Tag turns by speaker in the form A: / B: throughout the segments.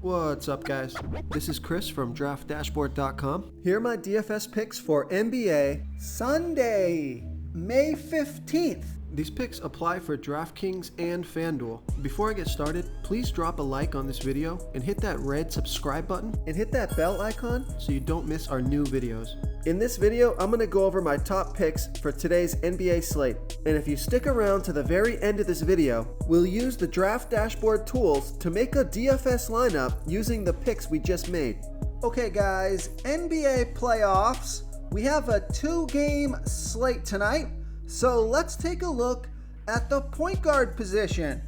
A: What's up, guys? This is Chris from DraftDashboard.com. Here are my DFS picks for NBA Sunday, May 15th. These picks apply for DraftKings and FanDuel. Before I get started, please drop a like on this video and hit that red subscribe button and hit that bell icon so you don't miss our new videos. In this video, I'm going to go over my top picks for today's NBA slate. And if you stick around to the very end of this video, we'll use the Draft Dashboard tools to make a DFS lineup using the picks we just made. Okay guys, NBA playoffs. We have a 2-game slate tonight. So let's take a look at the point guard position.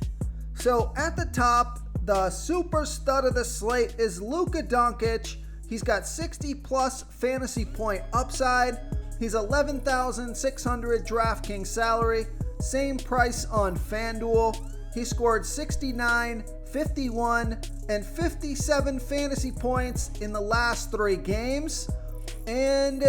A: So at the top, the super stud of the slate is Luka Doncic. He's got 60 plus fantasy point upside. He's 11,600 DraftKings salary. Same price on FanDuel. He scored 69, 51, and 57 fantasy points in the last 3 games. And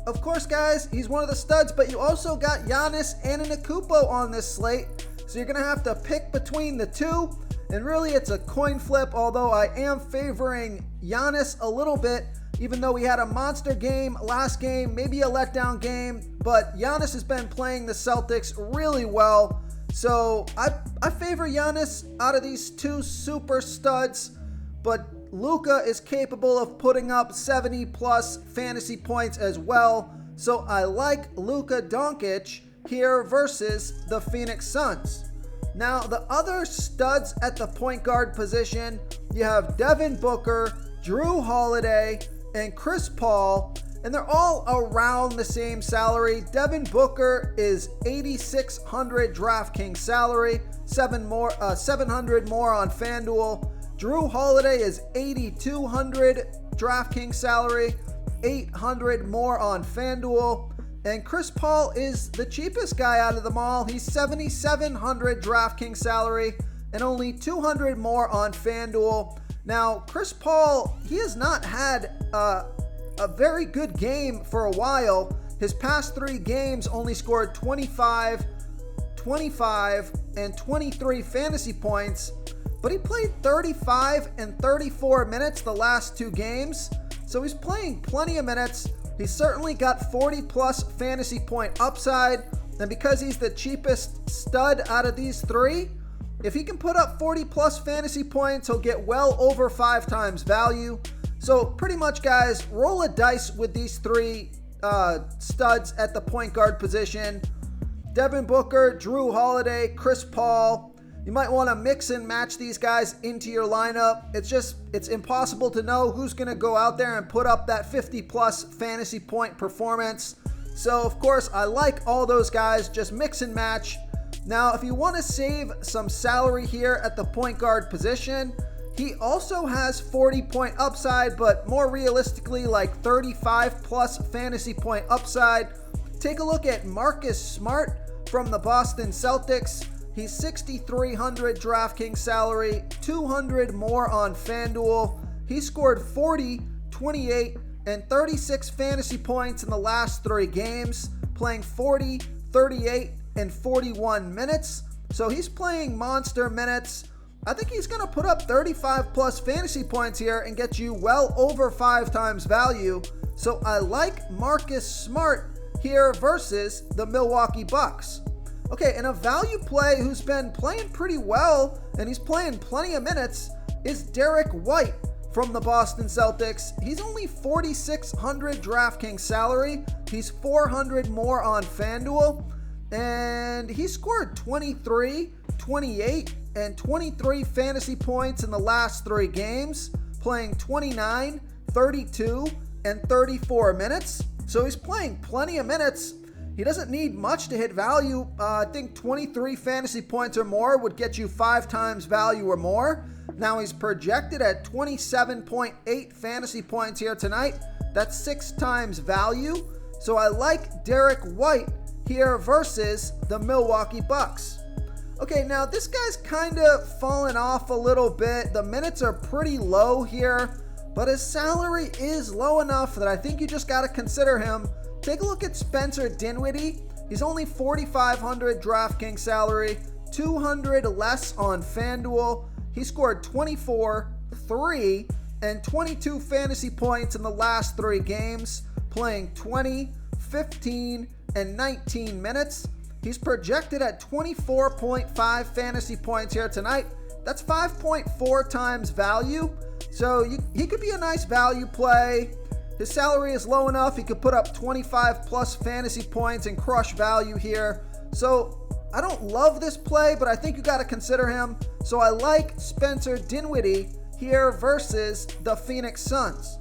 A: of course, guys, he's one of the studs, but you also got Giannis Antetokounmpo on this slate. So you're going to have to pick between the two. And really, it's a coin flip, although I am favoring Giannis a little bit, even though he had a monster game last game, maybe a letdown game. But Giannis has been playing the Celtics really well. So I favor Giannis out of these two super studs. But Luka is capable of putting up 70 plus fantasy points as well. So I like Luka Doncic here versus the Phoenix Suns. Now the other studs at the point guard position, you have Devin Booker, Drew Holiday, and Chris Paul, and they're all around the same salary. Devin Booker is 8,600 DraftKings salary, 700 more on FanDuel. Drew Holiday is 8,200 DraftKings salary, 800 more on FanDuel. And Chris Paul is the cheapest guy out of them all. He's 7,700 DraftKings salary and only 200 more on FanDuel. Now, Chris Paul, he has not had a very good game for a while. His past 3 games only scored 25, 25, and 23 fantasy points. But he played 35 and 34 minutes the last 2 games. So he's playing plenty of minutes. He's certainly got 40 plus fantasy point upside. And because he's the cheapest stud out of these 3, if he can put up 40 plus fantasy points, he'll get well over 5 times value. So pretty much, guys, roll a dice with these 3 studs at the point guard position. Devin Booker, Drew Holiday, Chris Paul. You might want to mix and match these guys into your lineup. It's impossible to know who's going to go out there and put up that 50 plus fantasy point performance. So of course, I like all those guys. Just mix and match. Now, if you want to save some salary here at the point guard position, he also has 40 point upside, but more realistically, like 35 plus fantasy point upside. Take a look at Marcus Smart from the Boston Celtics. He's 6,300 DraftKings salary, 200 more on FanDuel. He scored 40, 28, and 36 fantasy points in the last 3 games, playing 40, 38, and 41 minutes. So he's playing monster minutes. I think he's going to put up 35 plus fantasy points here and get you well over 5 times value. So I like Marcus Smart here versus the Milwaukee Bucks. Okay, and a value play who's been playing pretty well, and he's playing plenty of minutes, is Derek White from the Boston Celtics. He's only 4,600 DraftKings salary. He's 400 more on FanDuel, and he scored 23, 28, and 23 fantasy points in the last 3 games, playing 29, 32, and 34 minutes. So he's playing plenty of minutes. He doesn't need much to hit value. I think 23 fantasy points or more would get you 5 times value or more. Now he's projected at 27.8 fantasy points here tonight. That's 6 times value. So I like Derek White here versus the Milwaukee Bucks. Okay, now this guy's kind of fallen off a little bit. The minutes are pretty low here, but his salary is low enough that I think you just got to consider him. Take a look at Spencer Dinwiddie. He's only 4,500 DraftKings salary, 200 less on FanDuel. He scored 24, 23 and 22 fantasy points in the last 3 games, playing 20, 15, and 19 minutes. He's projected at 24.5 fantasy points here tonight. That's 5.4 times value. So he could be a nice value play. His salary is low enough. He could put up 25 plus fantasy points and crush value here. So I don't love this play, but I think you got to consider him. So I like Spencer Dinwiddie here versus the Phoenix Suns.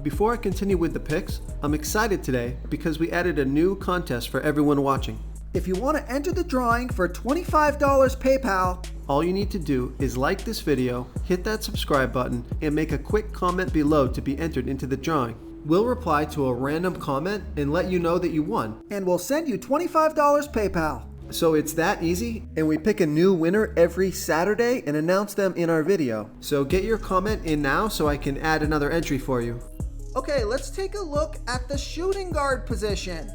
A: Before I continue with the picks, I'm excited today because we added a new contest for everyone watching. If you want to enter the drawing for $25 PayPal, all you need to do is like this video, hit that subscribe button, and make a quick comment below to be entered into the drawing. We'll reply to a random comment and let you know that you won, and we'll send you $25 PayPal. So it's that easy, and we pick a new winner every Saturday and announce them in our video. So get your comment in now so I can add another entry for you. Okay, let's take a look at the shooting guard position.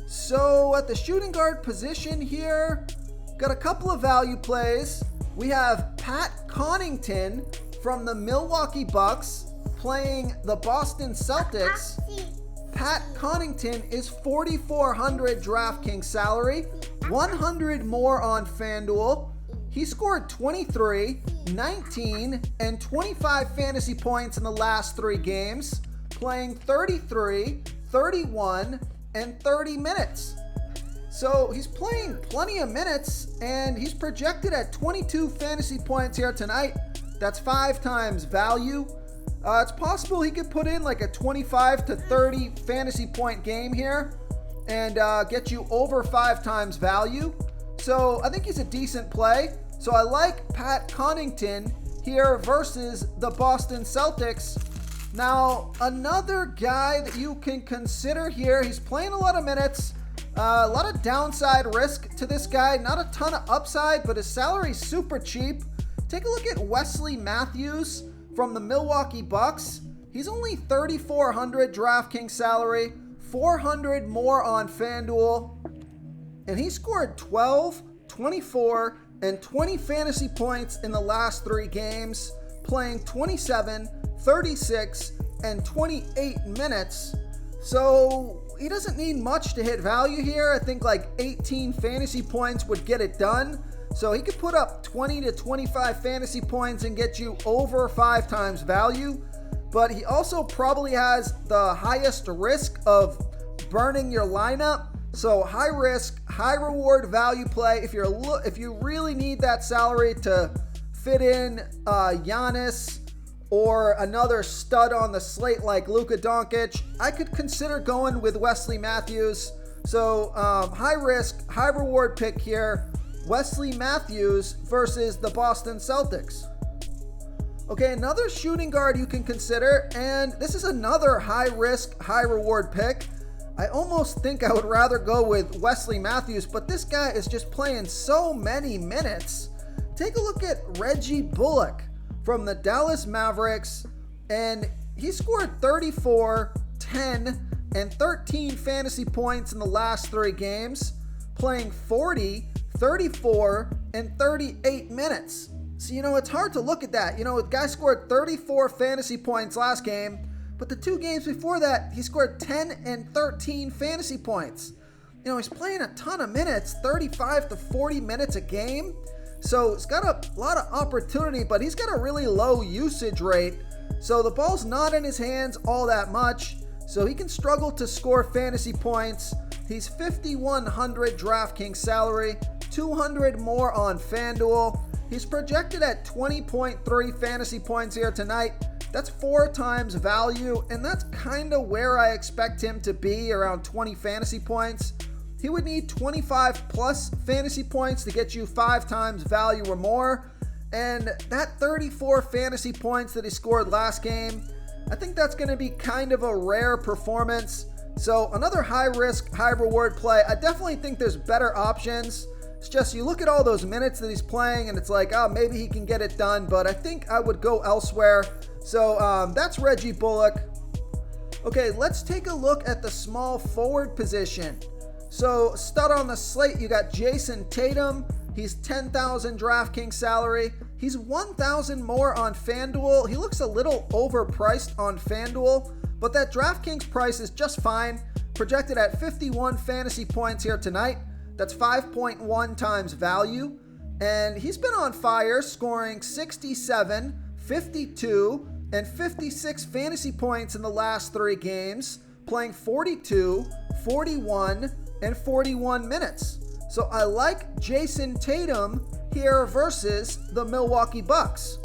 A: So at the shooting guard position here, got a couple of value plays. We have Pat Connaughton from the Milwaukee Bucks playing the Boston Celtics. Pat Connaughton is 4,400 DraftKings salary, 100 more on FanDuel. He scored 23, 19, and 25 fantasy points in the last 3 games, playing 33, 31, and 30 minutes. So he's playing plenty of minutes, and he's projected at 22 fantasy points here tonight. That's 5 times value. It's possible he could put in like a 25 to 30 fantasy point game here and get you over 5 times value. So I think he's a decent play. So I like Pat Connaughton here versus the Boston Celtics. Now, another guy that you can consider here, he's playing a lot of minutes, a lot of downside risk to this guy, not a ton of upside, but his salary's super cheap. Take a look at Wesley Matthews from the Milwaukee Bucks. He's only 3,400 DraftKings salary, 400 more on FanDuel, and he scored 12, 24, and 20 fantasy points in the last 3 games, playing 27, 36, and 28 minutes. So he doesn't need much to hit value here. I think like 18 fantasy points would get it done. So he could put up 20 to 25 fantasy points and get you over 5 times value. But he also probably has the highest risk of burning your lineup. So high risk, high reward value play. If you really need that salary to fit in Giannis or another stud on the slate like Luka Doncic, I could consider going with Wesley Matthews. So high risk, high reward pick here. Wesley Matthews versus the Boston Celtics. Okay, another shooting guard you can consider, and this is another high risk, high reward pick. I almost think I would rather go with Wesley Matthews, but this guy is just playing so many minutes. Take a look at Reggie Bullock from the Dallas Mavericks, and he scored 34, 10, and 13 fantasy points in the last 3 games, playing 40, 34, and 38 minutes. So, it's hard to look at that. The guy scored 34 fantasy points last game, but the 2 games before that, he scored 10 and 13 fantasy points. He's playing a ton of minutes, 35 to 40 minutes a game. So he's got a lot of opportunity, but he's got a really low usage rate. So the ball's not in his hands all that much. So he can struggle to score fantasy points. He's 5,100 DraftKings salary, 200 more on FanDuel. He's projected at 20.3 fantasy points here tonight. That's 4 times value, and that's kind of where I expect him to be, around 20 fantasy points. He would need 25 plus fantasy points to get you 5 times value or more. And that 34 fantasy points that he scored last game, I think that's going to be kind of a rare performance. So another high risk, high reward play. I definitely think there's better options. It's just you look at all those minutes that he's playing and it's like, oh, maybe he can get it done, but I think I would go elsewhere. So that's Reggie Bullock. Okay, let's take a look at the small forward position. So stud on the slate, you got Jason Tatum. He's 10,000 DraftKings salary. He's 1,000 more on FanDuel. He looks a little overpriced on FanDuel, but that DraftKings price is just fine. Projected at 51 fantasy points here tonight. That's 5.1 times value. And he's been on fire, scoring 67, 52, and 56 fantasy points in the last 3 games, playing 42, 41, and 41 minutes. So I like Jason Tatum here versus the Milwaukee Bucks.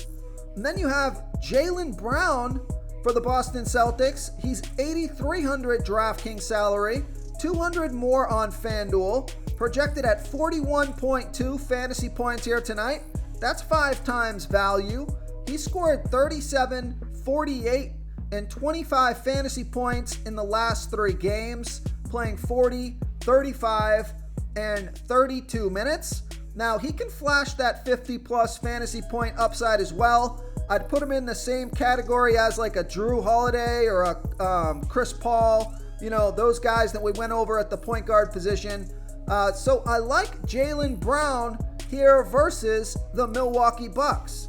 A: And then you have Jaylen Brown for the Boston Celtics. He's 8,300 DraftKings salary, 200 more on FanDuel, projected at 41.2 fantasy points here tonight. That's 5 times value. He scored 37, 48, and 25 fantasy points in the last 3 games, playing 40, 35, and 32 minutes. Now, he can flash that 50-plus fantasy point upside as well. I'd put him in the same category as like a Drew Holiday or a Chris Paul, those guys that we went over at the point guard position. So I like Jaylen Brown here versus the Milwaukee Bucks.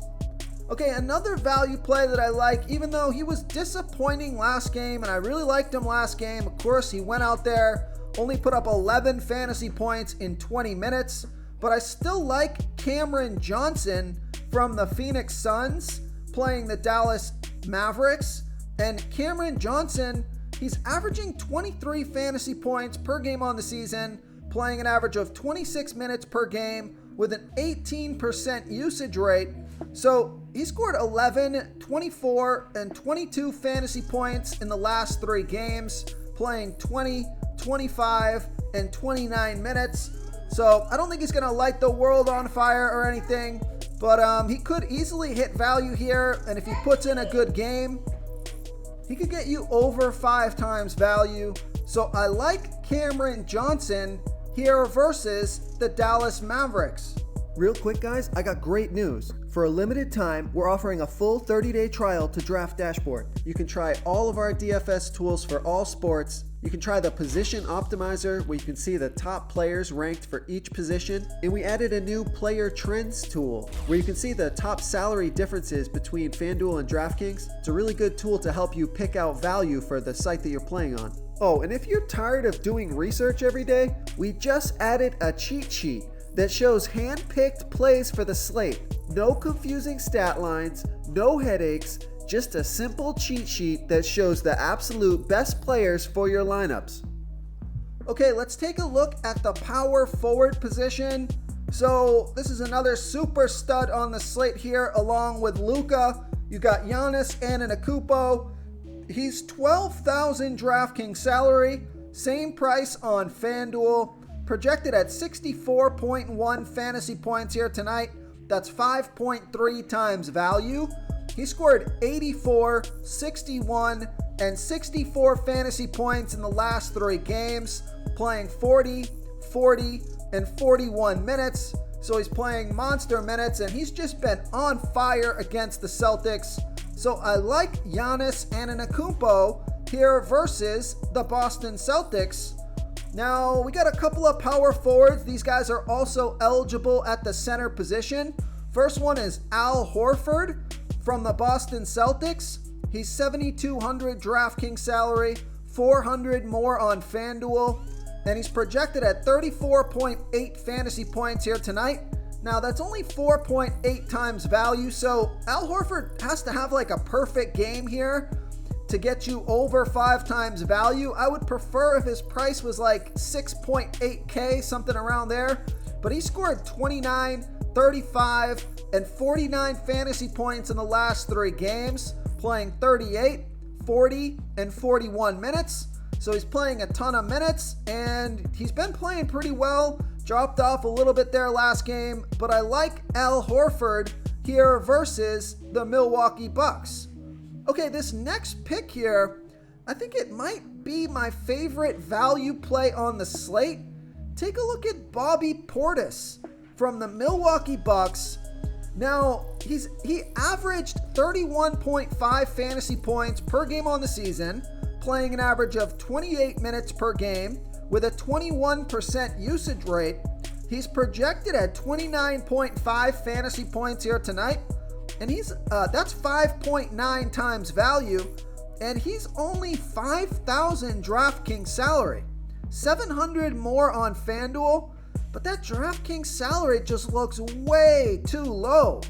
A: Okay, another value play that I like, even though he was disappointing last game, and I really liked him last game. Of course, he went out there, only put up 11 fantasy points in 20 minutes, but I still like Cameron Johnson from the Phoenix Suns playing the Dallas Mavericks. And Cameron Johnson, he's averaging 23 fantasy points per game on the season, playing an average of 26 minutes per game with an 18% usage rate. So he scored 11, 24, and 22 fantasy points in the last 3 games, playing 20, 25, and 29 minutes. So I don't think he's going to light the world on fire or anything, but he could easily hit value here. And if he puts in a good game, he could get you over 5 times value. So I like Cameron Johnson here versus the Dallas Mavericks. Real quick, guys, I got great news. For a limited time, we're offering a full 30-day trial to Draft Dashboard. You can try all of our DFS tools for all sports. You can try the Position Optimizer, where you can see the top players ranked for each position. And we added a new Player Trends tool, where you can see the top salary differences between FanDuel and DraftKings. It's a really good tool to help you pick out value for the site that you're playing on. Oh, and if you're tired of doing research every day, we just added a cheat sheet that shows hand-picked plays for the slate. No confusing stat lines, no headaches, just a simple cheat sheet that shows the absolute best players for your lineups. Okay, let's take a look at the power forward position. So this is another super stud on the slate here, along with Luka. You got Giannis Antetokounmpo. He's 12,000 DraftKings salary, same price on FanDuel. Projected at 64.1 fantasy points here tonight. That's 5.3 times value. He scored 84, 61, and 64 fantasy points in the last 3 games, playing 40, 40, and 41 minutes. So he's playing monster minutes, and he's just been on fire against the Celtics. So I like Giannis Antetokounmpo here versus the Boston Celtics. Now, we got a couple of power forwards. These guys are also eligible at the center position. First one is Al Horford from the Boston Celtics. He's 7,200 DraftKings salary, 400 more on FanDuel, and he's projected at 34.8 fantasy points here tonight. Now, that's only 4.8 times value, so Al Horford has to have like a perfect game here to get you over 5 times value. I would prefer if his price was like 6.8K, something around there. But he scored 29, 35, and 49 fantasy points in the last 3 games, playing 38, 40, and 41 minutes. So he's playing a ton of minutes, and he's been playing pretty well. Dropped off a little bit there last game, but I like Al Horford here versus the Milwaukee Bucks. Okay, this next pick here, I think it might be my favorite value play on the slate. Take a look at Bobby Portis from the Milwaukee Bucks. Now, he averaged 31.5 fantasy points per game on the season, playing an average of 28 minutes per game with a 21% usage rate. He's projected at 29.5 fantasy points here tonight, and that's 5.9 times value, and he's only 5,000 DraftKings salary. 700 more on FanDuel, but that DraftKings salary just looks way too low.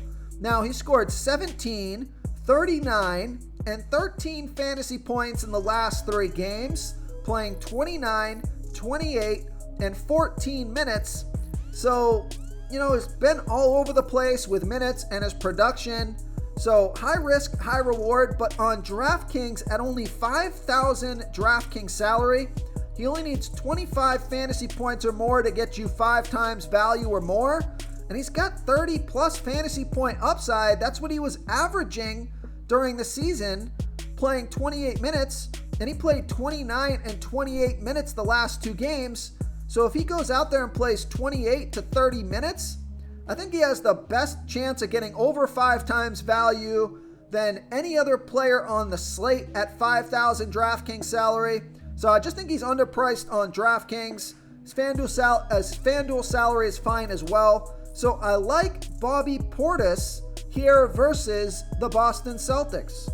A: Now, he scored 17, 39, and 13 fantasy points in the last 3 games, playing 29, 28, and 14 minutes. So, it's been all over the place with minutes and his production. So, high risk, high reward, but on DraftKings at only 5,000 DraftKings salary, he only needs 25 fantasy points or more to get you 5 times value or more. And he's got 30 plus fantasy point upside. That's what he was averaging during the season, playing 28 minutes. And he played 29 and 28 minutes the last 2 games. So if he goes out there and plays 28 to 30 minutes, I think he has the best chance of getting over 5 times value than any other player on the slate at 5,000 DraftKings salary. So I just think he's underpriced on DraftKings. His FanDuel salary is fine as well. So I like Bobby Portis here versus the Boston Celtics.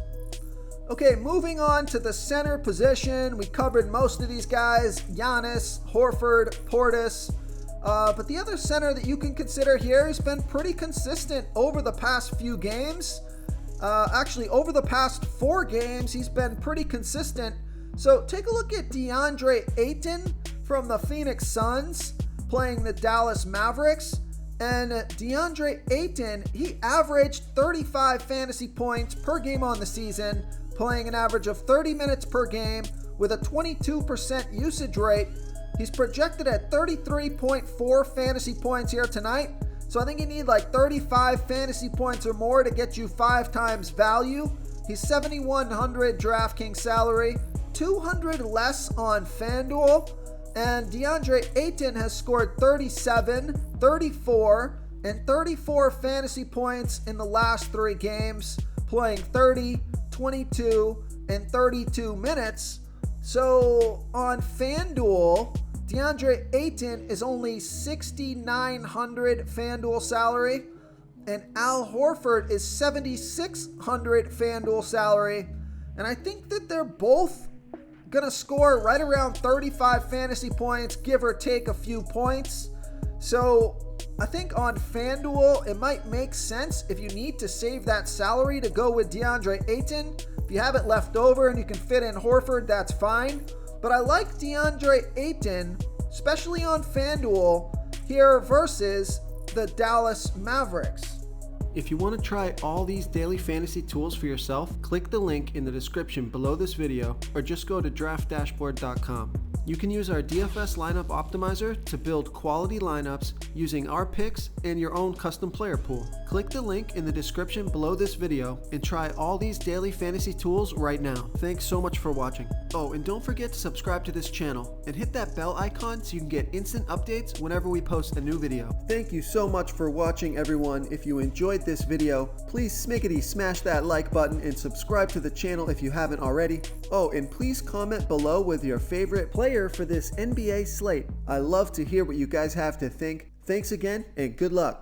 A: Okay, moving on to the center position. We covered most of these guys: Giannis, Horford, Portis. But the other center that you can consider here has been pretty consistent over the past few games. Actually, over the past 4 games, he's been pretty consistent. So take a look at DeAndre Ayton from the Phoenix Suns playing the Dallas Mavericks. And DeAndre Ayton, he averaged 35 fantasy points per game on the season, playing an average of 30 minutes per game with a 22% usage rate. He's projected at 33.4 fantasy points here tonight. So I think you need like 35 fantasy points or more to get you 5 times value. He's 7,100 DraftKings salary, 200 less on FanDuel. And DeAndre Ayton has scored 37, 34, and 34 fantasy points in the last 3 games, playing 30, 22, and 32 minutes. So on FanDuel, DeAndre Ayton is only 6,900 FanDuel salary, and Al Horford is 7,600 FanDuel salary. And I think that they're both going to score right around 35 fantasy points, give or take a few points. So I think on FanDuel, it might make sense if you need to save that salary to go with DeAndre Ayton. If you have it left over and you can fit in Horford, that's fine. But I like DeAndre Ayton, especially on FanDuel, here versus the Dallas Mavericks.
B: If you want to try all these daily fantasy tools for yourself, click the link in the description below this video or just go to draftdashboard.com. You can use our DFS lineup optimizer to build quality lineups using our picks and your own custom player pool. Click the link in the description below this video and try all these daily fantasy tools right now. Thanks so much for watching. Oh, and don't forget to subscribe to this channel and hit that bell icon so you can get instant updates whenever we post a new video.
A: Thank you so much for watching, everyone. If you enjoyed this video, please smash that like button and subscribe to the channel if you haven't already. Oh, and please comment below with your favorite player for this NBA slate. I love to hear what you guys have to think. Thanks again, and good luck.